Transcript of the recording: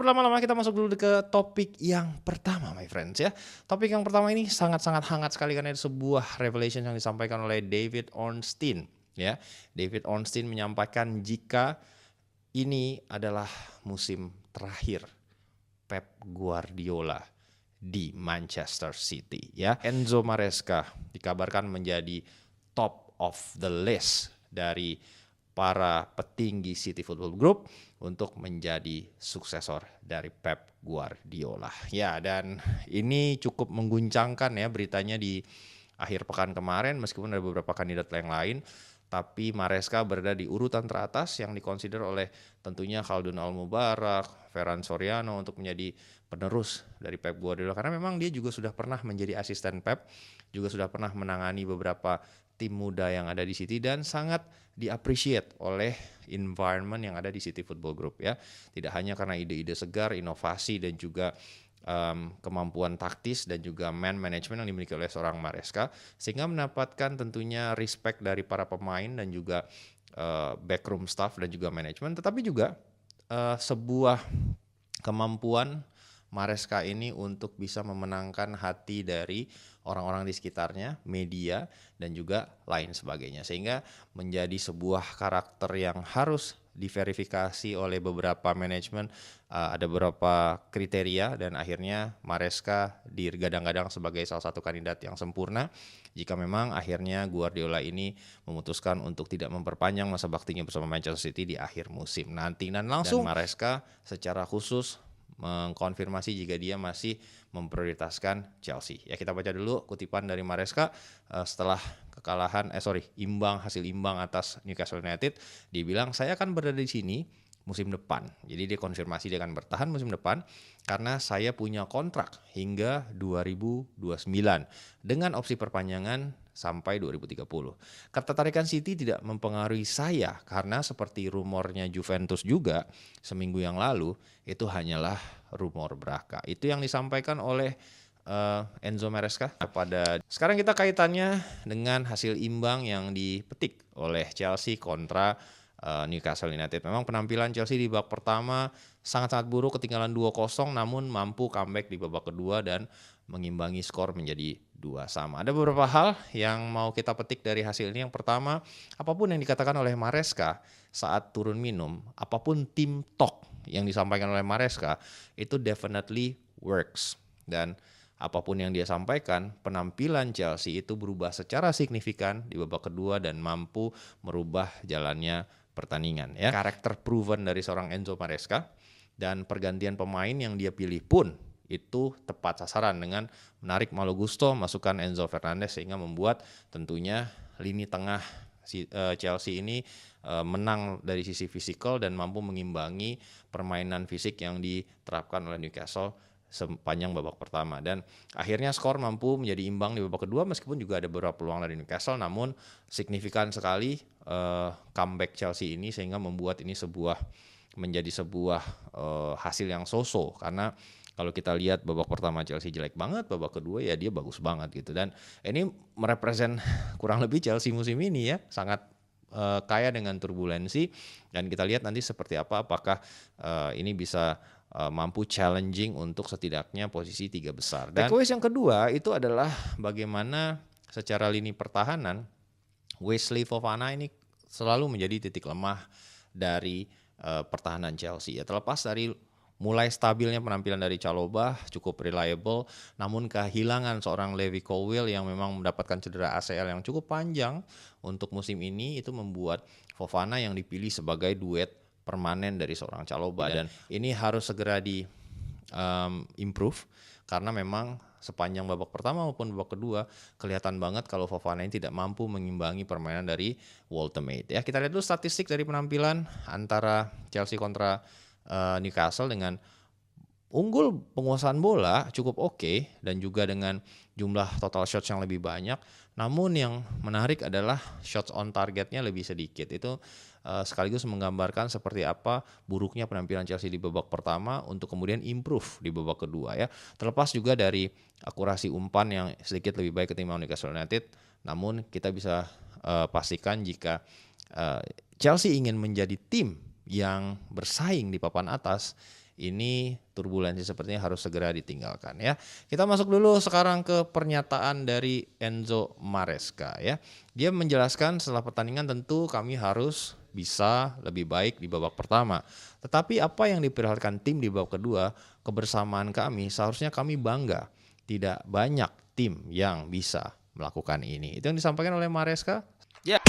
berlama-lama, kita masuk dulu ke topik yang pertama, my friends ya. Topik yang pertama ini sangat-sangat hangat sekali karena itu sebuah revelation yang disampaikan oleh David Ornstein ya. David Ornstein menyampaikan jika ini adalah musim terakhir Pep Guardiola di Manchester City ya. Enzo Maresca dikabarkan menjadi top of the list dari para petinggi City Football Group untuk menjadi suksesor dari Pep Guardiola. Ya, dan ini cukup mengguncangkan ya beritanya di akhir pekan kemarin, meskipun ada beberapa kandidat yang lain, tapi Maresca berada di urutan teratas yang dikonsider oleh tentunya Khaldun Al-Mubarak, Ferran Soriano untuk menjadi penerus dari Pep Guardiola, karena memang dia juga sudah pernah menjadi asisten Pep, juga sudah pernah menangani beberapa tim muda yang ada di City dan sangat di-appreciate oleh environment yang ada di City Football Group ya. Tidak hanya karena ide-ide segar, inovasi dan juga kemampuan taktis dan juga man management yang dimiliki oleh seorang Maresca, sehingga mendapatkan tentunya respect dari para pemain dan juga backroom staff dan juga manajemen, tetapi juga sebuah kemampuan Maresca ini untuk bisa memenangkan hati dari orang-orang di sekitarnya, media, dan juga lain sebagainya. Sehingga menjadi sebuah karakter yang harus diverifikasi oleh beberapa manajemen, ada beberapa kriteria, dan akhirnya Maresca digadang-gadang sebagai salah satu kandidat yang sempurna jika memang akhirnya Guardiola ini memutuskan untuk tidak memperpanjang masa baktinya bersama Manchester City di akhir musim nanti. Dan langsung Maresca secara khusus mengkonfirmasi jika dia masih memprioritaskan Chelsea. Ya, kita baca dulu kutipan dari Maresca setelah imbang hasil imbang atas Newcastle United. Dia bilang, saya akan berada di sini musim depan. Jadi dia konfirmasi dia akan bertahan musim depan karena saya punya kontrak hingga 2029 dengan opsi perpanjangan sampai 2030. Ketertarikan City tidak mempengaruhi saya karena seperti rumornya Juventus juga seminggu yang lalu, itu hanyalah rumor belaka. Itu yang disampaikan oleh Enzo Maresca. Sekarang kita kaitannya dengan hasil imbang yang dipetik oleh Chelsea kontra Newcastle United. Memang penampilan Chelsea di babak pertama sangat-sangat buruk, ketinggalan 2-0, namun mampu comeback di babak kedua dan mengimbangi skor menjadi 2-2. Ada beberapa hal yang mau kita petik dari hasil ini. Yang pertama, apapun yang dikatakan oleh Maresca saat turun minum, apapun team talk yang disampaikan oleh Maresca, itu definitely works. Dan apapun yang dia sampaikan, penampilan Chelsea itu berubah secara signifikan di babak kedua dan mampu merubah jalannya pertandingan ya. Karakter proven dari seorang Enzo Maresca dan pergantian pemain yang dia pilih pun itu tepat sasaran dengan menarik Malo Gusto, masukkan Enzo Fernandez, sehingga membuat tentunya lini tengah Chelsea ini menang dari sisi fisikal dan mampu mengimbangi permainan fisik yang diterapkan oleh Newcastle sepanjang babak pertama, dan akhirnya skor mampu menjadi imbang di babak kedua meskipun juga ada beberapa peluang dari Newcastle, namun signifikan sekali comeback Chelsea ini sehingga membuat ini menjadi sebuah hasil yang so-so, karena kalau kita lihat babak pertama Chelsea jelek banget, babak kedua ya dia bagus banget gitu, dan ini merepresent kurang lebih Chelsea musim ini ya, sangat kaya dengan turbulensi, dan kita lihat nanti seperti apakah ini bisa mampu challenging untuk setidaknya posisi 3 besar. Dan takeaways yang kedua itu adalah bagaimana secara lini pertahanan Wesley Fofana ini selalu menjadi titik lemah dari pertahanan Chelsea ya. Terlepas dari mulai stabilnya penampilan dari Chalobah, cukup reliable, namun kehilangan seorang Levi Colwill yang memang mendapatkan cedera ACL yang cukup panjang untuk musim ini, itu membuat Fofana yang dipilih sebagai duet permanen dari seorang Chalobah, dan ini harus segera di improve karena memang sepanjang babak pertama maupun babak kedua kelihatan banget kalau Fofana ini tidak mampu mengimbangi permainan dari Woltemade ya. Kita lihat dulu statistik dari penampilan antara Chelsea kontra Newcastle. Dengan unggul penguasaan bola cukup oke dan juga dengan jumlah total shots yang lebih banyak, namun yang menarik adalah shots on targetnya lebih sedikit. Itu sekaligus menggambarkan seperti apa buruknya penampilan Chelsea di babak pertama untuk kemudian improve di babak kedua ya. Terlepas juga dari akurasi umpan yang sedikit lebih baik ketimbang Newcastle United, namun kita bisa pastikan jika Chelsea ingin menjadi tim yang bersaing di papan atas, ini turbulensi sepertinya harus segera ditinggalkan ya. Kita masuk dulu sekarang ke pernyataan dari Enzo Maresca ya. Dia menjelaskan setelah pertandingan tentu kami harus bisa lebih baik di babak pertama. Tetapi apa yang diperlihatkan tim di babak kedua, kebersamaan kami seharusnya kami bangga. Tidak banyak tim yang bisa melakukan ini. Itu yang disampaikan oleh Maresca. Yeah.